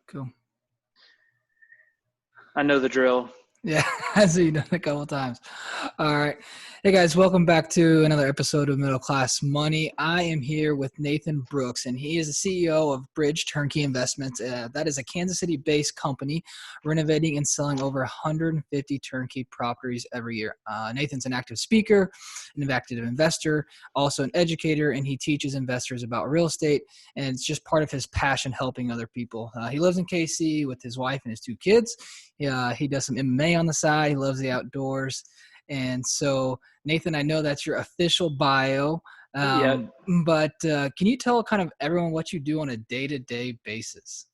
Cool. I know the drill. Yeah, I've seen it a couple of times. All right. Hey guys, welcome back to another episode of Middle Class Money. I am here with Nathan Brooks, and he is the CEO of Turnkey Investments. That is a Kansas City-based company renovating and selling over 150 turnkey properties every year. Nathan's an active speaker, an active investor, also an educator, and he teaches investors about real estate, and it's just part of his passion helping other people. He lives in KC with his wife and his two kids. He does some MMA on the side. He loves the outdoors. And so, Nathan, I know that's your official bio, but can you tell kind of everyone what you do on a day-to-day basis?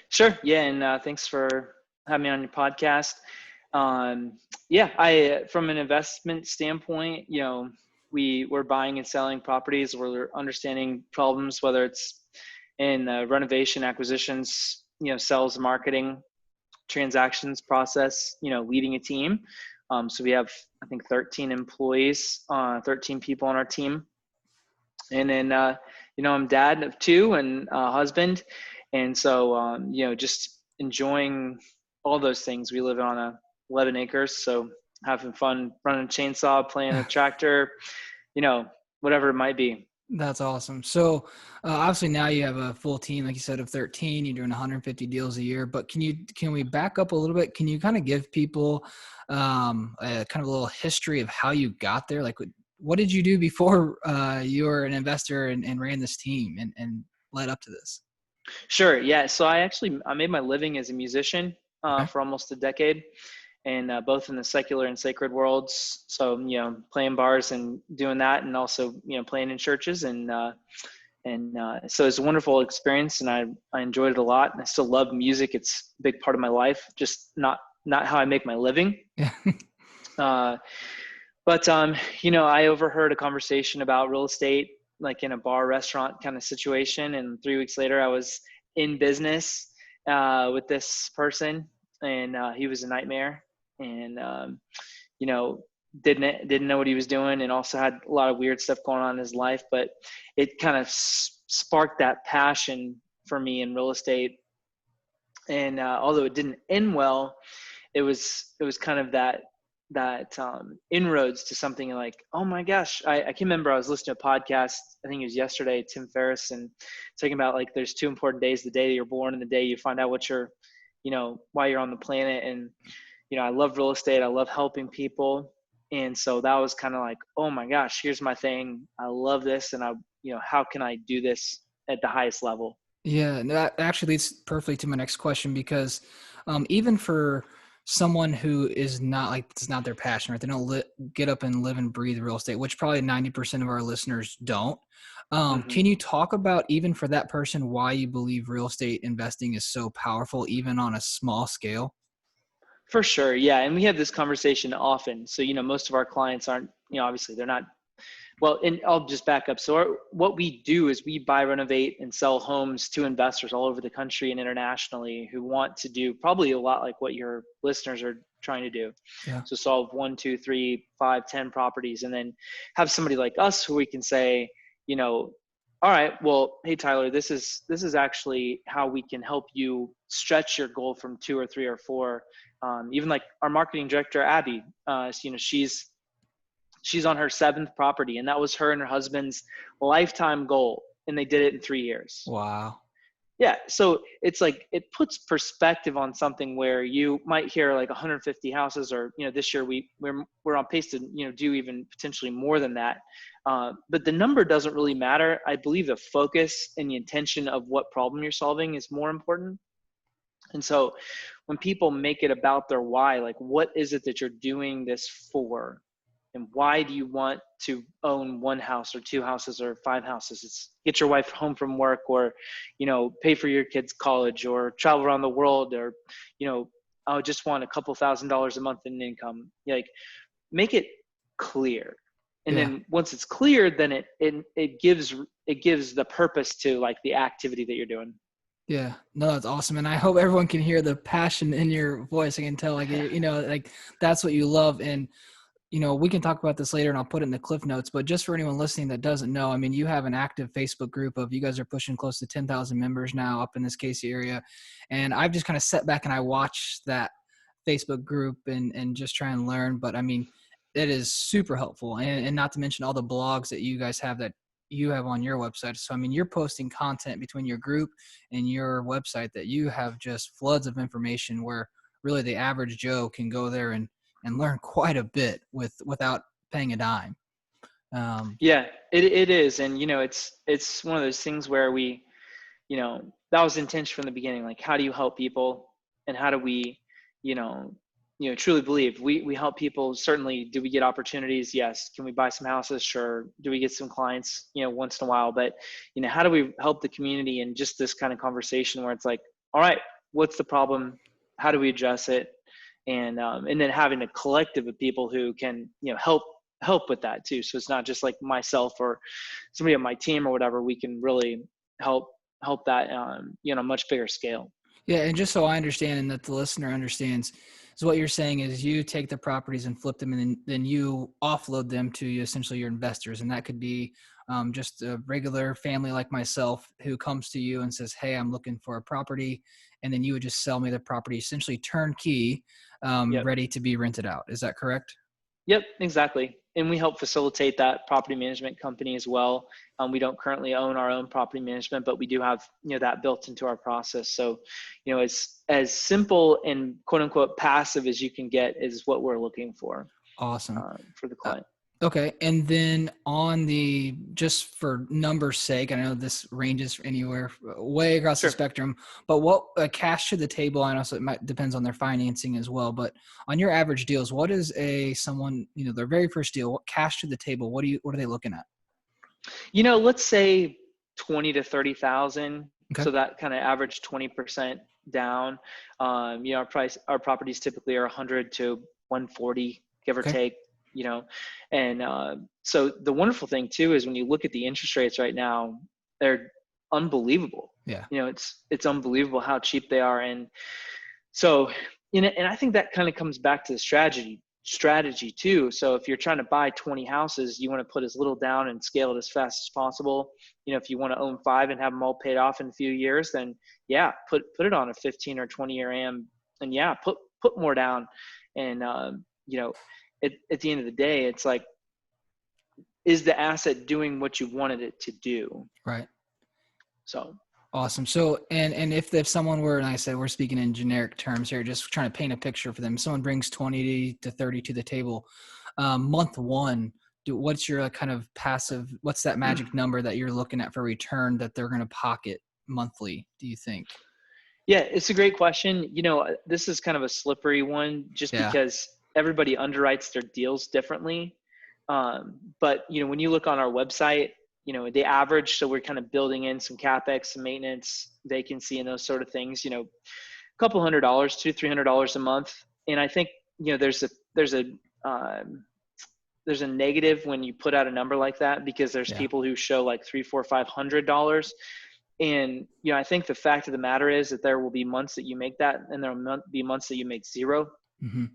Sure. Yeah. And thanks for having me on your podcast. From an investment standpoint, we're buying and selling properties. We're understanding problems, whether it's in renovation, acquisitions, sales, marketing, transactions process, leading a team. So we have, I think, 13 employees, 13 people on our team. And then, I'm dad of two and a husband. And so, just enjoying all those things. We live on 11 acres. So having fun running a chainsaw, playing a tractor, whatever it might be. That's awesome. So obviously now you have a full team, like you said, of 13. You're doing 150 deals a year. But can we back up a little bit? Can you kind of give people a little history of how you got there? Like, what did you do before you were an investor and ran this team and led up to this? Sure. Yeah. So I made my living as a musician for almost a decade. And both in the secular and sacred worlds. So, playing bars and doing that, and also, playing in churches. And so it's a wonderful experience, and I enjoyed it a lot. And I still love music. It's a big part of my life, just not how I make my living. But I overheard a conversation about real estate, like in a bar restaurant kind of situation. And 3 weeks later, I was in business with this person, and he was a nightmare. And didn't know what he was doing, and also had a lot of weird stuff going on in his life. But it kind of sparked that passion for me in real estate. And although it didn't end well, it was kind of that inroads to something like, oh my gosh, I can remember I was listening to a podcast, I think it was yesterday, Tim Ferriss, and talking about, like, there's two important days: the day that you're born and the day you find out what you're, why you're on the planet. And I love real estate. I love helping people. And so that was kind of like, oh my gosh, here's my thing. I love this. And how can I do this at the highest level? Yeah, that actually leads perfectly to my next question, because even for someone who is not, it's not their passion, right? They don't get up and live and breathe real estate, which probably 90% of our listeners don't. Can you talk about, even for that person, why you believe real estate investing is so powerful, even on a small scale? For sure. Yeah. And we have this conversation often. So, most of our clients aren't, obviously they're not, well, and I'll just back up. So what we do is we buy, renovate, and sell homes to investors all over the country and internationally who want to do probably a lot like what your listeners are trying to do. Yeah. So solve 1, 2, 3, 5, 10 properties, and then have somebody like us who we can say, all right, well, hey, Tyler, this is actually how we can help you stretch your goal from 2 or 3 or 4. Even like our marketing director, Abby, she's on her 7th property, and that was her and her husband's lifetime goal, and they did it in 3 years. Wow. Yeah. So it's like, it puts perspective on something where you might hear like 150 houses, or, this year we're on pace to, do even potentially more than that. But the number doesn't really matter. I believe the focus and the intention of what problem you're solving is more important. And so when people make it about their why, like, what is it that you're doing this for? And why do you want to own 1 house or 2 houses or 5 houses? It's get your wife home from work, or, pay for your kids' college, or travel around the world, or, I just want a couple $1,000s a month in income. Like, make it clear. And then once it's clear, then it gives the purpose to, like, the activity that you're doing. Yeah, no, that's awesome. And I hope everyone can hear the passion in your voice. I can tell, like, like, that's what you love. And, we can talk about this later and I'll put it in the cliff notes, but just for anyone listening that doesn't know, I mean, you have an active Facebook group of, you guys are pushing close to 10,000 members now up in this Casey area. And I've just kind of sat back and I watch that Facebook group and just try and learn. But I mean, it is super helpful. And not to mention all the blogs that you guys have that you have on your website. So, I mean, you're posting content between your group and your website that you have just floods of information where really the average Joe can go there and learn quite a bit without paying a dime. Yeah, it is. And, it's one of those things where that was the intention from the beginning. Like, how do you help people, and how do we, you know, truly believe we help people? Certainly. Do we get opportunities? Yes. Can we buy some houses? Sure. Do we get some clients, once in a while? But, how do we help the community? And just this kind of conversation where it's like, all right, what's the problem? How do we address it? And then having a collective of people who can, help with that too. So it's not just like myself or somebody on my team or whatever. We can really help that, much bigger scale. Yeah, and just so I understand and that the listener understands, so what you're saying is you take the properties and flip them, and then you offload them to essentially your investors, and that could be just a regular family like myself who comes to you and says, "Hey, I'm looking for a property," and then you would just sell me the property, essentially turnkey, Yep. ready to be rented out. Is that correct? Yep, exactly. And we help facilitate that property management company as well. We don't currently own our own property management, but we do have, that built into our process. So, as simple and quote unquote passive as you can get is what we're looking Awesome. for the client. Okay. And then just for numbers sake, I know this ranges anywhere way across the Sure. spectrum, but what cash to the table, I know so it might depends on their financing as well, but on your average deals, what is someone, their very first deal, what cash to the table, what are they looking at? Let's say 20 to 30,000. Okay. So that kind of average 20% down. Our properties typically are 100 to 140, give or Okay. take, and so the wonderful thing too is when you look at the interest rates right now, they're unbelievable. Yeah. It's unbelievable how cheap they are. And so, and I think that kind of comes back to the strategy too. So if you're trying to buy 20 houses, you want to put as little down and scale it as fast as possible. If you want to own 5 and have them all paid off in a few years, then yeah, put it on a 15 or 20-year AM, and yeah, put more down. And at the end of the day, it's like, is the asset doing what you wanted it to do? Right. So Awesome. So, and if someone were, and I said, we're speaking in generic terms here, just trying to paint a picture for them. Someone brings 20 to 30 to the table. Month one, what's your kind of passive, what's that magic number that you're looking at for return that they're going to pocket monthly, do you think? yeah, it's a great question. This is kind of a slippery one just Yeah. because everybody underwrites their deals differently. But when you look on our website, the average, so we're kind of building in some CapEx, some maintenance, vacancy, and those sort of things, a couple $100, $200-300 a month. And I think, there's a negative when you put out a number like that, because there's Yeah. people who show like $300, $400, $500. And, I think the fact of the matter is that there will be months that you make that, and there will be months that you make zero. Mm-hmm.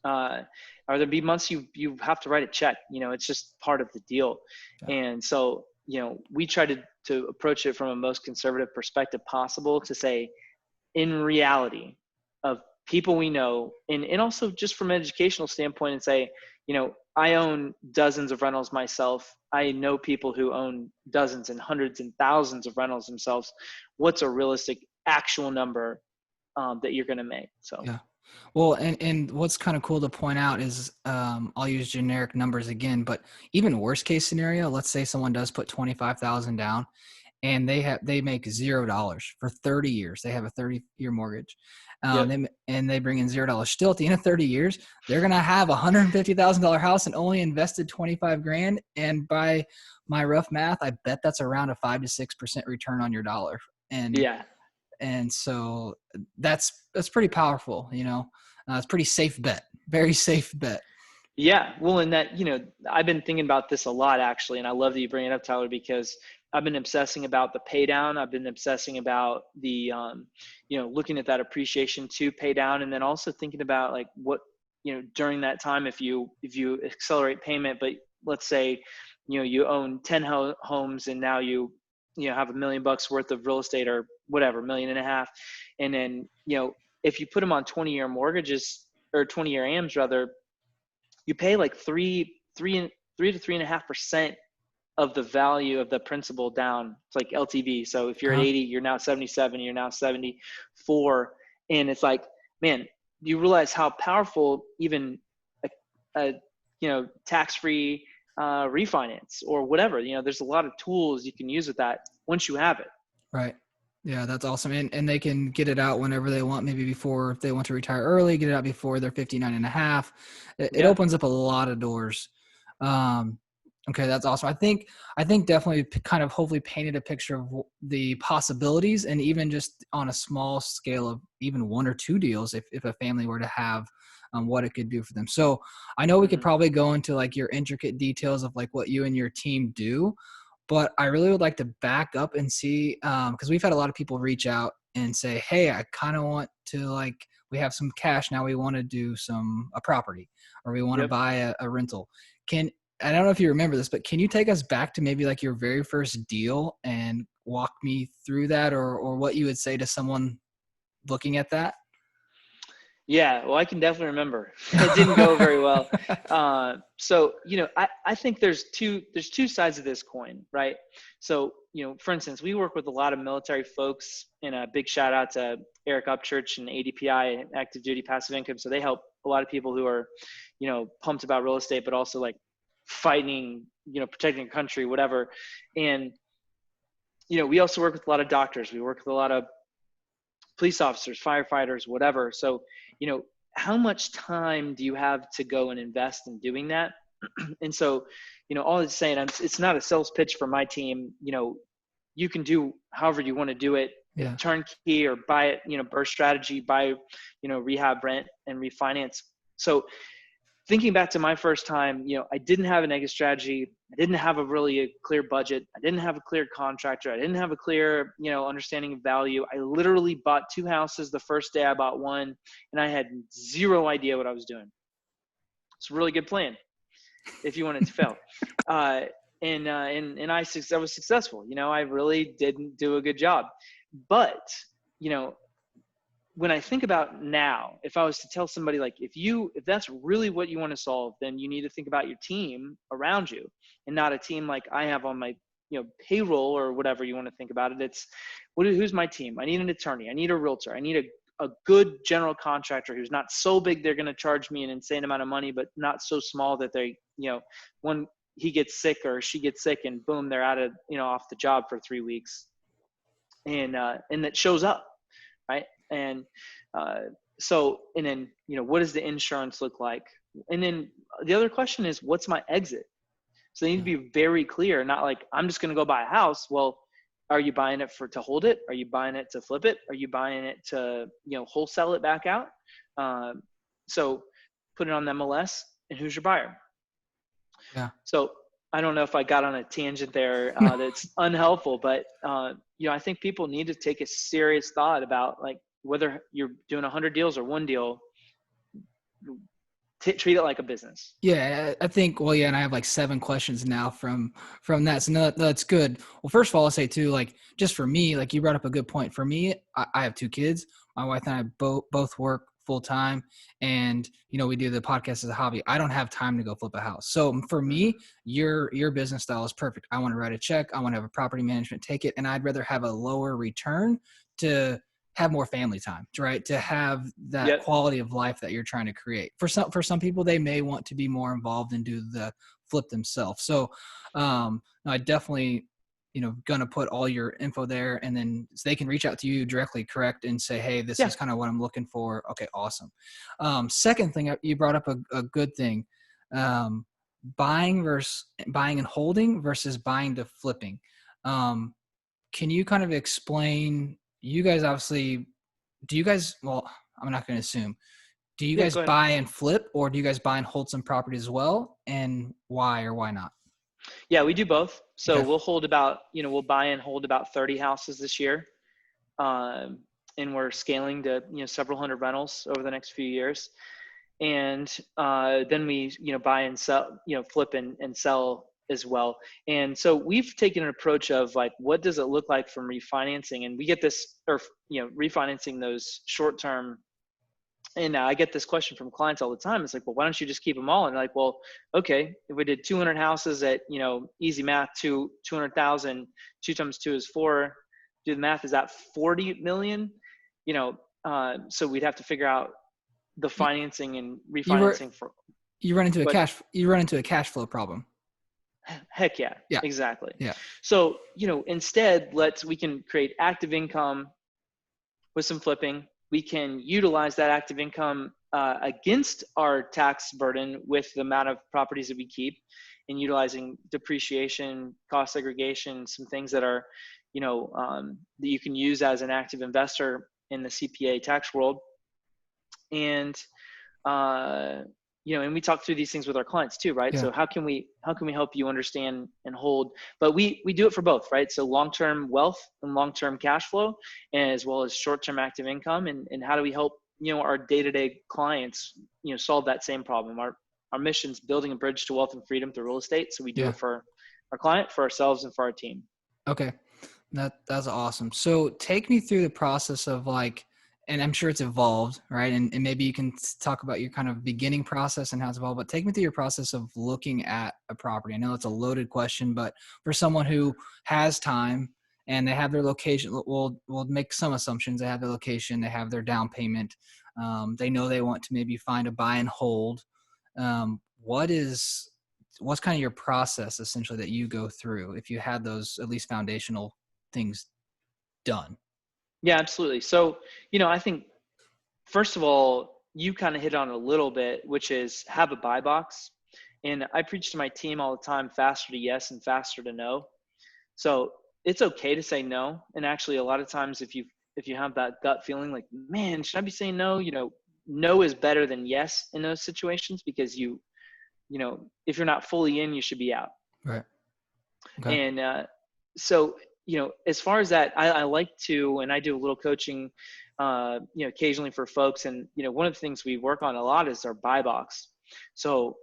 Or there'll be months you have to write a check. It's just part of the deal. Yeah. And so, we try to approach it from a most conservative perspective possible, to say, in reality of people we know, and also just from an educational standpoint, and say, I own dozens of rentals myself. I know people who own dozens and hundreds and thousands of rentals themselves. What's a realistic actual number that you're going to make? So Yeah. Well, and what's kind of cool to point out is I'll use generic numbers again, but even worst case scenario, let's say someone does put 25,000 down and they make $0 for 30 years. They have a 30-year mortgage. yep. They bring in $0. Still at the end of 30 years, they're going to have a $150,000 house and only invested 25 grand. And by my rough math, I bet that's around a 5 to 6% return on your dollar. Yeah. And so that's pretty powerful, it's pretty safe bet, very safe bet. Yeah. Well, and that, I've been thinking about this a lot actually. And I love that you bring it up, Tyler, because I've been obsessing about the pay down. I've been obsessing about the, looking at that appreciation to pay down. And then also thinking about like, during that time, if you accelerate payment, but let's say, you own 10 homes and now have $1 million worth of real estate or whatever, 1.5 million. And then, if you put them on 20-year mortgages or 20-year AMs rather, you pay like 3 to 3.5% of the value of the principal down. It's like LTV. So if you're at 80, you're now 77, you're now 74. And it's like, man, you realize how powerful even a tax-free refinance or whatever, there's a lot of tools you can use with that once you have it. Right. Yeah, that's awesome. And they can get it out whenever they want, maybe before, if they want to retire early, get it out before they're 59 and a half. It opens up a lot of doors. Okay, that's awesome. I think definitely kind of hopefully painted a picture of the possibilities, and even just on a small scale of even 1 or 2 deals, if a family were to have what it could do for them. So I know we could probably go into like your intricate details of like what you and your team do, but I really would like to back up and see, because we've had a lot of people reach out and say, hey, I kind of want to, like, we have some cash now, we want to do a property, or we want to buy a rental. I don't know if you remember this, but can you take us back to maybe like your very first deal and walk me through that, or what you would say to someone looking at that? Yeah, well, I can definitely remember. It didn't go very well. So, I think there's two sides of this coin, right? So, for instance, we work with a lot of military folks, and a big shout out to Eric Upchurch and ADPI, Active Duty Passive Income. So they help a lot of people who are, pumped about real estate, but also like fighting, protecting the country, whatever. And, we also work with a lot of doctors. We work with a lot of police officers, firefighters, whatever. So, how much time do you have to go and invest in doing that? And so, all it's saying, it's not a sales pitch for my team. You can do however you want to do it. Yeah. Turnkey, or buy it, burst strategy, buy, rehab, rent, and refinance. So thinking back to my first time, I didn't have an exit strategy. I didn't have a clear budget. I didn't have a clear contractor. I didn't have a clear, understanding of value. I literally bought 2 houses the first day I bought one, and I had zero idea what I was doing. It's a really good plan if you want it to fail. And I was successful. I really didn't do a good job. But, when I think about now, if I was to tell somebody, like, if that's really what you want to solve, then you need to think about your team around you, and not a team like I have on my, payroll, or whatever you want to think about it. It's who's my team? I need an attorney. I need a realtor. I need a good general contractor who's not so big they're going to charge me an insane amount of money, but not so small that they, when he gets sick or she gets sick and boom, they're out of, off the job for 3 weeks, and that shows up, right? And and then, what does the insurance look like? And then the other question is, what's my exit? So they need to be very clear, not like, I'm just going to go buy a house. Well, are you buying it to hold it? Are you buying it to flip it? Are you buying it to, wholesale it back out? So put it on the MLS, and who's your buyer? Yeah. So I don't know if I got on a tangent there that's unhelpful, but I think people need to take a serious thought about, like, whether you're doing 100 deals or 1 deal, treat it like a business. Yeah, I think, well, yeah, and I have like 7 questions now from that. So no, that's good. Well, first of all, I'll say too, like, just for me, like, you brought up a good point. For me, I have 2 kids. My wife and I both work full time, and we do the podcast as a hobby. I don't have time to go flip a house. So for me, your business style is perfect. I want to write a check. I want to have a property management take it, and I'd rather have a lower return to have more family time, right? To have that quality of life that you're trying to create. For some people, they may want to be more involved and do the flip themselves. So I definitely, gonna put all your info there, and then so they can reach out to you directly, correct? And say, hey, this is kind of what I'm looking for. Okay, awesome. Second thing, you brought up a good thing. Buying and holding versus buying to flipping. Can you kind of explain, you guys obviously, well, I'm not going to assume, do you guys buy and flip, or do you guys buy and hold some property as well? And why or why not? Yeah, we do both. So we'll hold we'll buy and hold about 30 houses this year. And we're scaling to, several hundred rentals over the next few years. and then we buy and sell, flip and sell as well. And so we've taken an approach of like, what does it look like from refinancing? And we get this, or refinancing those short term. And I get this question from clients all the time. It's like, well, why don't you just keep them all? And like, well, okay, if we did 200 houses at, easy math, 200,000, 2 times 2 is 4. Do the math, is that 40 million? So we'd have to figure out the financing and refinancing for. You run into a cash flow problem. Heck yeah. Yeah. Exactly. Yeah. So, instead we can create active income with some flipping. We can utilize that active income against our tax burden with the amount of properties that we keep, and utilizing depreciation, cost segregation, some things that are, that you can use as an active investor in the CPA tax world. And, and we talk through these things with our clients too, right? Yeah. So how can we help you understand and hold, but we do it for both, right? So long-term wealth and long-term cash flow, as well as short-term active income. And how do we help, our day-to-day clients, solve that same problem? Our mission's building a bridge to wealth and freedom through real estate. So we do it for our client, for ourselves, and for our team. Okay. That's awesome. So take me through the process of like, and I'm sure it's evolved, right? And maybe you can talk about your kind of beginning process and how it's evolved, but take me through your process of looking at a property. I know it's a loaded question, but for someone who has time and they have their location, we'll make some assumptions. They have their location, they have their down payment. They know they want to maybe find a buy and hold. What's kind of your process essentially that you go through if you had those at least foundational things done? Yeah, absolutely. So, I think first of all, you kind of hit on a little bit, which is have a buy box. And I preach to my team all the time, faster to yes and faster to no. So it's okay to say no. And actually a lot of times if you have that gut feeling like, man, should I be saying no? No is better than yes in those situations, because if you're not fully in, you should be out. Right. Okay. And so, as far as that, I like to, and I do a little coaching, occasionally for folks. And, one of the things we work on a lot is our buy box. So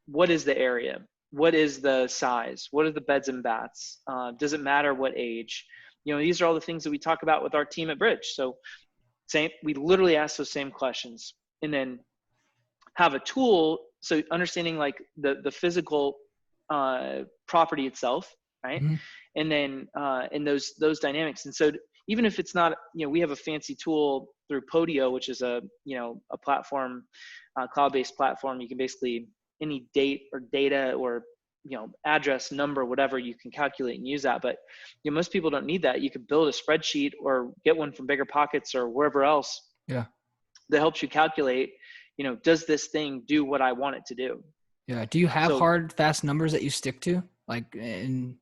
what is the area? What is the size? What are the beds and baths? Does it matter what age? These are all the things that we talk about with our team at Bridge. So we literally ask those same questions, and then have a tool. So understanding like the physical property itself, right? Mm-hmm. And then in those dynamics. And so even if it's not, we have a fancy tool through Podio, which is a platform, cloud-based platform. You can basically, any date or data or address, number, whatever, you can calculate and use that. But most people don't need that. You could build a spreadsheet or get one from Bigger Pockets or wherever else. Yeah. That helps you calculate, does this thing do what I want it to do? Yeah. Do you have hard, fast numbers that you stick to, like in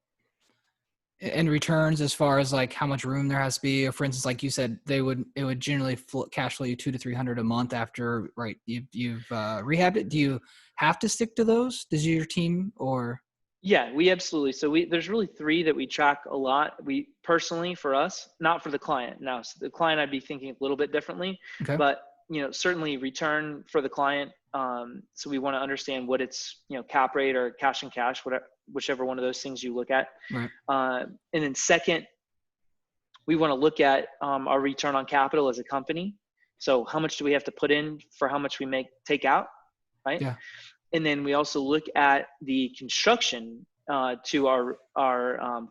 returns, as far as like how much room there has to be? Or for instance, like you said, it would generally cash flow you $200 to $300 a month after, right? You've rehabbed it. Do you have to stick to those? Does your team or? Yeah, we absolutely. So there's really 3 that we track a lot. We personally, for us, not for the client. Now, so the client, I'd be thinking a little bit differently, okay. But certainly return for the client. So we want to understand what it's, cap rate or cash and cash, whichever one of those things you look at. Right. And then second, we want to look at our return on capital as a company. So how much do we have to put in for how much we take out, right? Yeah. And then we also look at the construction to our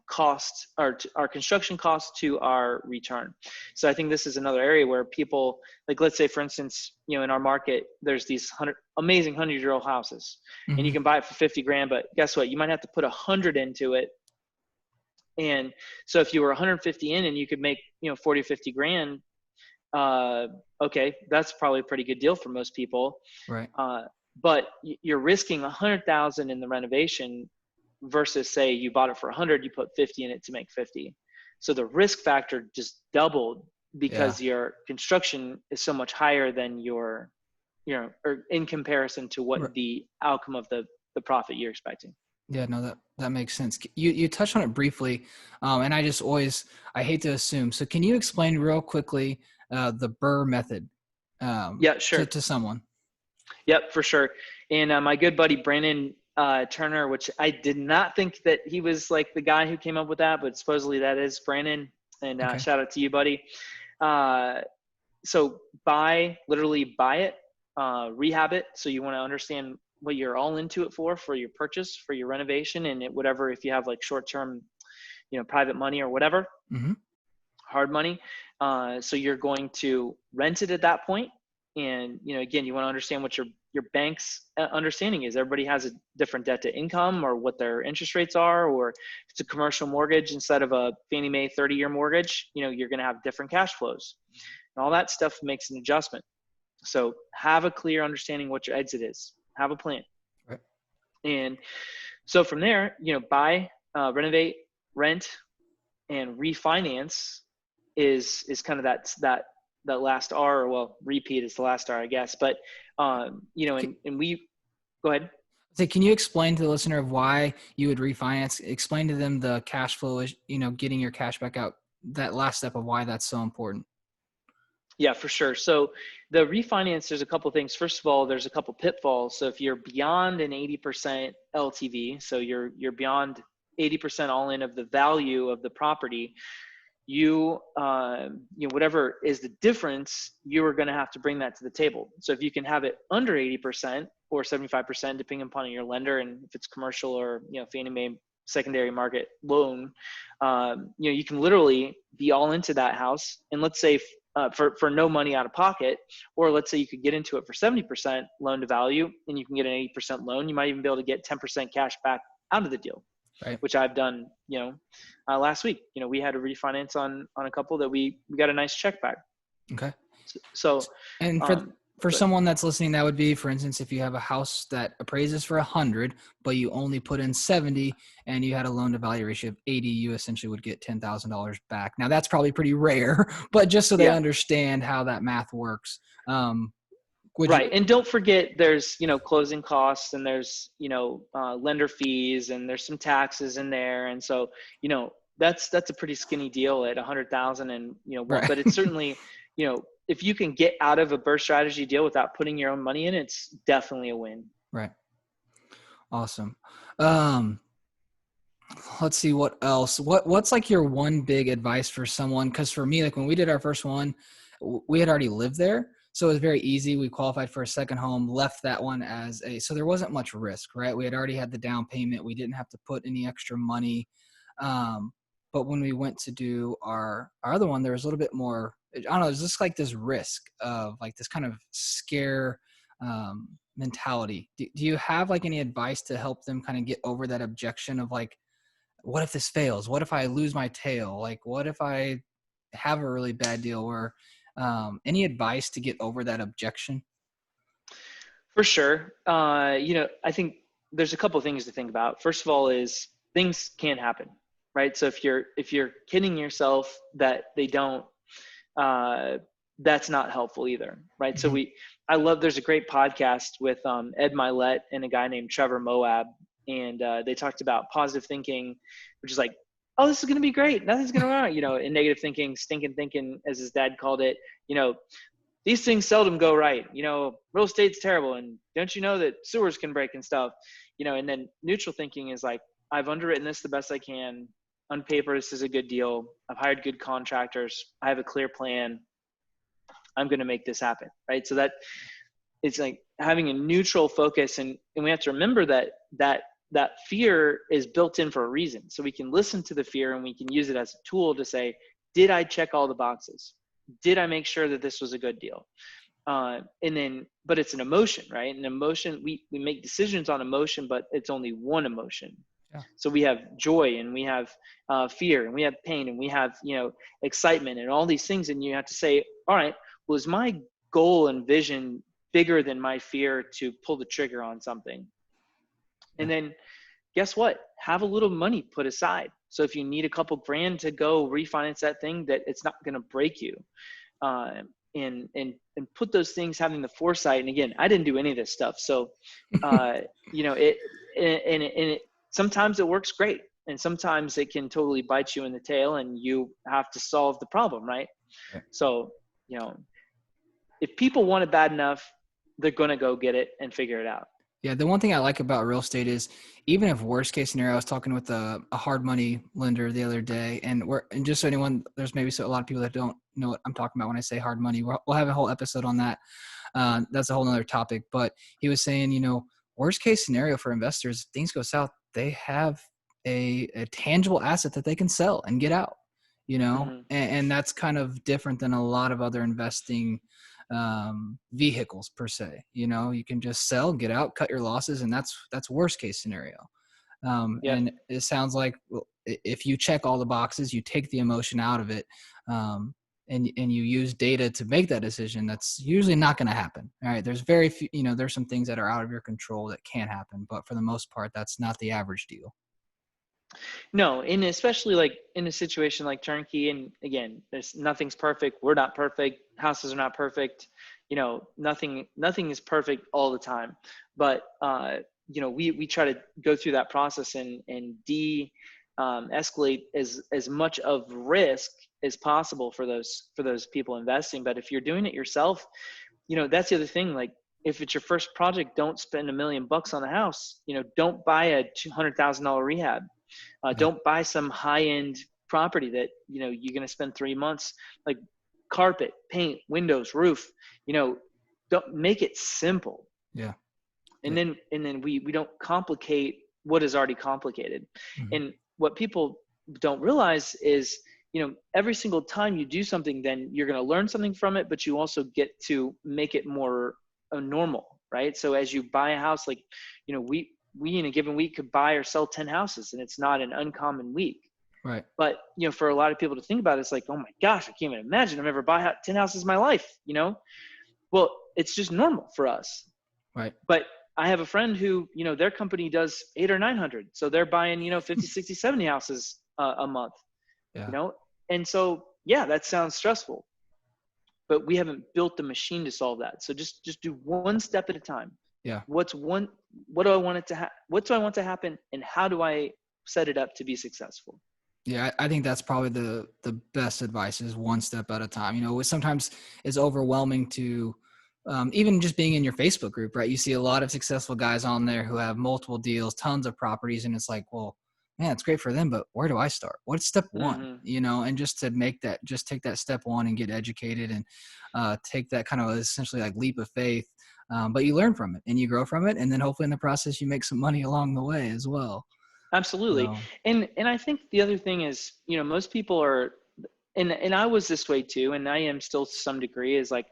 cost, or our construction cost to our return. So I think this is another area where people, like, let's say for instance, in our market, there's these amazing 100-year-old houses, mm-hmm. and you can buy it for $50,000, but guess what? You might have to put 100 into it. And so if you were 150 in and you could make, 40 or 50 grand, okay, that's probably a pretty good deal for most people. Right. But you're risking 100,000 in the renovation versus say you bought it for 100, you put 50 in it to make 50. So the risk factor just doubled because your construction is so much higher than your, or in comparison to what the outcome of the profit you're expecting. Yeah, no, that makes sense. You touched on it briefly, and I hate to assume. So can you explain real quickly the BRRRR method? Yeah, sure. To someone. Yep, for sure. And my good buddy Brandon Turner, which I did not think that he was like the guy who came up with that, but supposedly that is Brandon. And Okay. shout out to you, buddy. Uh, so literally buy it, rehab it. So you want to understand what you're all into it for your purchase, for your renovation, and whatever. If you have like short-term, private money or whatever, Mm-hmm. hard money. So you're going to rent it at that point. And, again, you want to understand what your bank's understanding is. Everybody has a different debt to income or what their interest rates are, or if it's a commercial mortgage instead of a Fannie Mae 30-year mortgage, you're going to have different cash flows, and all that stuff makes an adjustment. So have a clear understanding what your exit is, have a plan. Right. And so from there, buy, renovate, rent, and refinance is kind of that last R, or well, repeat is the last R, I guess. But and we go ahead. So can you explain to the listener of why you would refinance? Explain to them the cash flow is, getting your cash back out, that last step of why that's so important. Yeah, for sure. So the refinance, there's a couple of things. First of all, there's a couple pitfalls. So if you're beyond an 80% LTV, so you're beyond 80% all in of the value of the property, whatever is the difference, you are going to have to bring that to the table. So if you can have it under 80% or 75%, depending upon your lender, and if it's commercial or, Fannie Mae secondary market loan, you can literally be all into that house. And let's say for no money out of pocket, or let's say you could get into it for 70% loan to value and you can get an 80% loan, you might even be able to get 10% cash back out of the deal. Right. Which I've done, last week. We had a refinance on a couple that we got a nice check back. Okay. So, and for someone that's listening, that would be, for instance, if you have a house that appraises for 100, but you only put in 70 and you had a loan to value ratio of 80, you essentially would get $10,000 back. Now that's probably rare, but just so they understand how that math works. Right. And don't forget there's, closing costs, and there's, lender fees, and there's some taxes in there. And so, that's a pretty skinny deal at 100,000 and, right. But it's certainly, if you can get out of a burst strategy deal without putting your own money in, it's definitely a win. Right. Awesome. Let's see what else. What's like your one big advice for someone? Cause for me, like when we did our first one, we had already lived there. So it was very easy. We qualified for a second home, left that one so there wasn't much risk, right? We had already had the down payment. We didn't have to put any extra money. But when we went to do our other one, there was a little bit more, I don't know, it was just like this risk of like this kind of scare mentality. Do you have like any advice to help them kind of get over that objection of like, what if this fails? What if I lose my tail? Like, what if I have a really bad deal? Or any advice to get over that objection? For sure. I think there's a couple of things to think about. First of all is things can happen, right? So if you're kidding yourself that they don't, that's not helpful either, right? Mm-hmm. So there's a great podcast with Ed Milet and a guy named Trevor Moab, and they talked about positive thinking, which is like, oh, this is going to be great. Nothing's going to run, and negative thinking, stinking thinking, as his dad called it, these things seldom go right. Real estate's terrible. And don't you know that sewers can break and stuff, and then neutral thinking is like, I've underwritten this the best I can. On paper, this is a good deal. I've hired good contractors. I have a clear plan. I'm going to make this happen. Right. So that it's like having a neutral focus, and we have to remember that fear is built in for a reason. So we can listen to the fear and we can use it as a tool to say, did I check all the boxes? Did I make sure that this was a good deal? But it's an emotion, right? An emotion, we make decisions on emotion, but it's only one emotion. Yeah. So we have joy, and we have fear, and we have pain, and we have, excitement, and all these things. And you have to say, all right, was my goal and vision bigger than my fear to pull the trigger on something? And then guess what? Have a little money put aside. So if you need a couple grand to go refinance that thing, that it's not going to break you, and put those things, having the foresight. And again, I didn't do any of this stuff. So, sometimes it works great, and sometimes it can totally bite you in the tail, and you have to solve the problem. Right. So, if people want it bad enough, they're going to go get it and figure it out. Yeah, the one thing I like about real estate is even if worst case scenario, I was talking with a hard money lender the other day, and just so anyone, there's maybe a lot of people that don't know what I'm talking about when I say hard money. We'll have a whole episode on that. That's a whole nother topic. But he was saying, worst case scenario for investors, things go south, they have a tangible asset that they can sell and get out, Mm-hmm. and that's kind of different than a lot of other investing vehicles per se. You can just sell, get out, cut your losses, and that's worst case scenario. Yep. And it sounds like, well, if you check all the boxes, you take the emotion out of it, and you use data to make that decision, that's usually not going to happen. All right. There's very few, there's some things that are out of your control that can happen, but for the most part, that's not the average deal. No, and especially like in a situation like Turnkey, and again, nothing's perfect. We're not perfect. Houses are not perfect. Nothing is perfect all the time. But we try to go through that process and escalate as much of risk as possible for those people investing. But if you're doing it yourself, that's the other thing. Like, if it's your first project, don't spend $1 million on the house. Don't buy a $200,000 rehab. Yeah. Don't buy some high-end property that you're going to spend 3 months, like carpet, paint, windows, roof. Don't make it simple. Yeah. And Yeah. then we don't complicate what is already complicated. Mm-hmm. And what people don't realize is, every single time you do something, then you're going to learn something from it, but you also get to make it more normal, right? So as you buy a house, like, we in a given week could buy or sell 10 houses, and it's not an uncommon week. Right. But, for a lot of people to think about it, it's like, oh my gosh, I can't even imagine I've never bought 10 houses in my life, Well, it's just normal for us. Right. But I have a friend who, their company does 800 or 900. So they're buying, 50, 60, 70 houses a month, Yeah. And so, yeah, that sounds stressful, but we haven't built the machine to solve that. So just do one step at a time. Yeah. What do I want what do I want to happen, and how do I set it up to be successful? Yeah, I think that's probably the best advice, is one step at a time. Sometimes it's overwhelming to even just being in your Facebook group, right? You see a lot of successful guys on there who have multiple deals, tons of properties, and it's like, well, man, it's great for them, but where do I start? What's step one? Mm-hmm. And just take that step one and get educated, and take that kind of essentially like leap of faith. But you learn from it and you grow from it, and then hopefully in the process you make some money along the way as well. Absolutely. So, And I think the other thing is, most people are, and I was this way too, and I am still to some degree, is like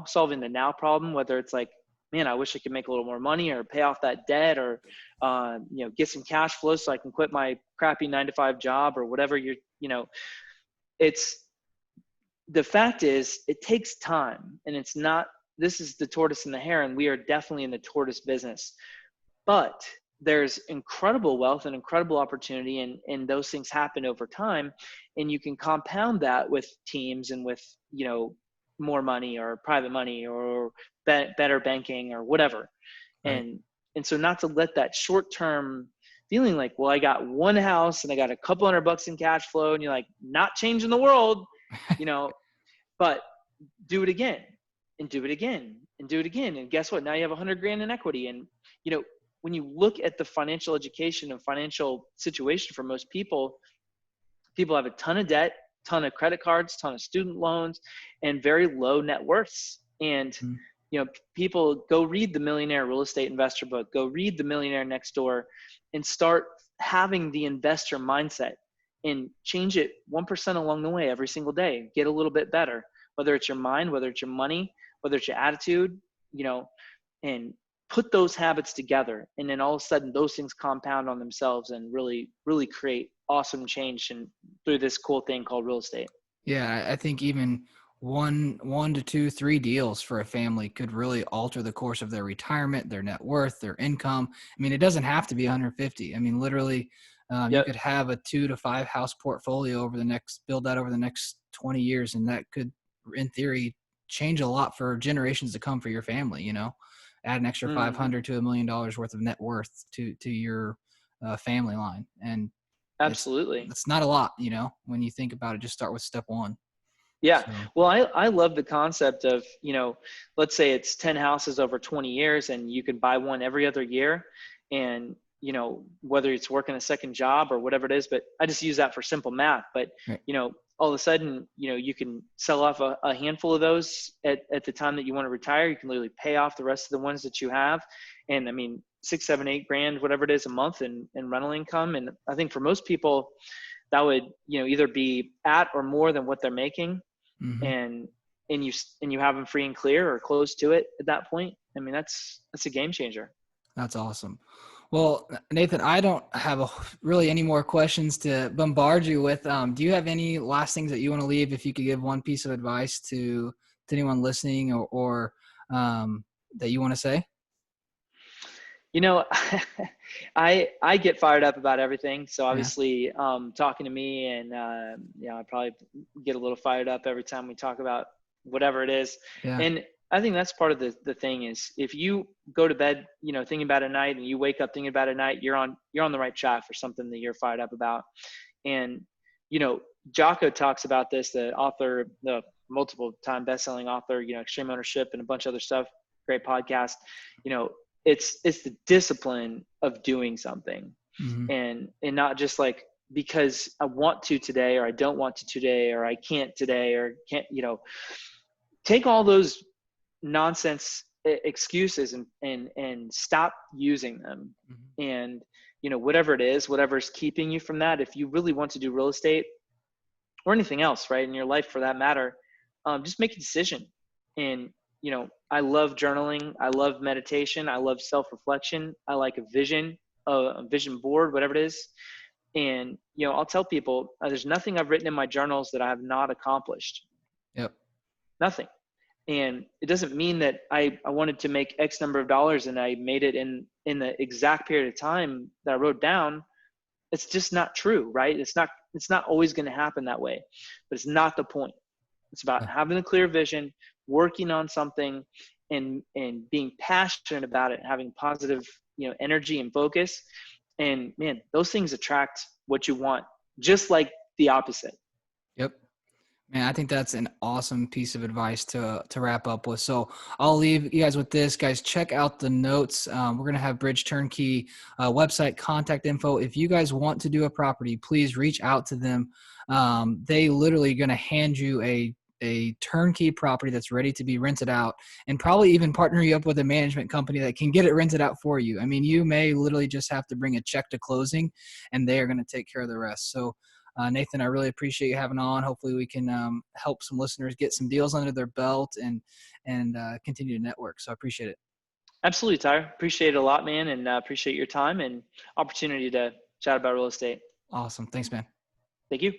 solving the now problem, whether it's like, man, I wish I could make a little more money or pay off that debt, or, get some cash flow so I can quit my crappy 9-to-5 job, or whatever it's, the fact is, it takes time, and this is the tortoise and the hare, and we are definitely in the tortoise business. But there's incredible wealth and incredible opportunity, and those things happen over time, and you can compound that with teams and with, more money or private money or better banking or whatever. right. And so, not to let that short-term feeling like, well, I got one house and I got a couple $100 in cash flow, and you're like, not changing the world, but do it again and do it again and do it again. And guess what? Now you have 100 grand in equity. And, when you look at the financial education and financial situation for most people have a ton of debt, ton of credit cards, ton of student loans, and very low net worths. And, people go read the Millionaire Real Estate Investor book, go read the Millionaire Next Door, and start having the investor mindset, and change it 1% along the way every single day. Get a little bit better, whether it's your mind, whether it's your money, whether it's your attitude, and put those habits together. And then all of a sudden those things compound on themselves and really, really create awesome change through this cool thing called real estate. Yeah, I think even one to two, three deals for a family could really alter the course of their retirement, their net worth, their income. I mean, it doesn't have to be 150. I mean, literally, you Yep. could have a 2 to 5 house portfolio build that over the next 20 years, and that could, in theory, change a lot for generations to come for your family. Add an extra Mm-hmm. 500 to $1 million worth of net worth to your family line, and Absolutely. it's not a lot, when you think about it. Just start with step one. Yeah. So Well, I love the concept of, let's say it's 10 houses over 20 years and you can buy one every other year. And, whether it's working a second job or whatever it is, but I just use that for simple math. But, right. All of a sudden, you can sell off a handful of those at the time that you want to retire. You can literally pay off the rest of the ones that you have. And I mean, 6, 7, 8 grand, whatever it is a month in rental income. And I think for most people that would, either be at or more than what they're making. Mm-hmm. and you have them free and clear or close to it at that point. I mean, that's a game changer. That's awesome. Well, Nathan, I don't have really any more questions to bombard you with. Do you have any last things that you want to leave? If you could give one piece of advice to anyone listening, or that you want to say? you know I get fired up about everything, so Yeah. obviously talking to me, and I probably get a little fired up every time we talk about whatever it is. Yeah. And I think that's part of the thing is, if you go to bed thinking about it at night and you wake up thinking about it at night, you're on the right track for something that you're fired up about. And Jocko talks about this, the author, the multiple time best-selling author, Extreme Ownership and a bunch of other stuff, great podcast. you know it's the discipline of doing something, Mm-hmm. and not just like because I want to today, or I don't want to today, or I can't today, or can't. Take all those nonsense excuses and stop using them. Mm-hmm. And whatever it is, whatever's keeping you from that, if you really want to do real estate or anything else, right, in your life for that matter, just make a decision. And I love journaling, I love meditation, I love self-reflection, I like a vision board, whatever it is. And I'll tell people, there's nothing I've written in my journals that I have not accomplished. Yep. Nothing. And it doesn't mean that I wanted to make X number of dollars and I made it in the exact period of time that I wrote down. It's just not true, right? It's not always going to happen that way, but it's not the point. It's about Yeah. having a clear vision, working on something, and being passionate about it, having positive, energy and focus. And man, those things attract what you want, just like the opposite. Yep. Man, I think that's an awesome piece of advice to wrap up with. So I'll leave you guys with this. Guys, check out the notes. We're going to have Bridge Turnkey website, contact info. If you guys want to do a property, please reach out to them. They literally going to hand you a turnkey property that's ready to be rented out, and probably even partner you up with a management company that can get it rented out for you. I mean, you may literally just have to bring a check to closing, and they are going to take care of the rest. So Nathan, I really appreciate you having on. Hopefully we can help some listeners get some deals under their belt and continue to network. So I appreciate it. Absolutely, Tyler. Appreciate it a lot, man, and appreciate your time and opportunity to chat about real estate. Awesome. Thanks, man. Thank you.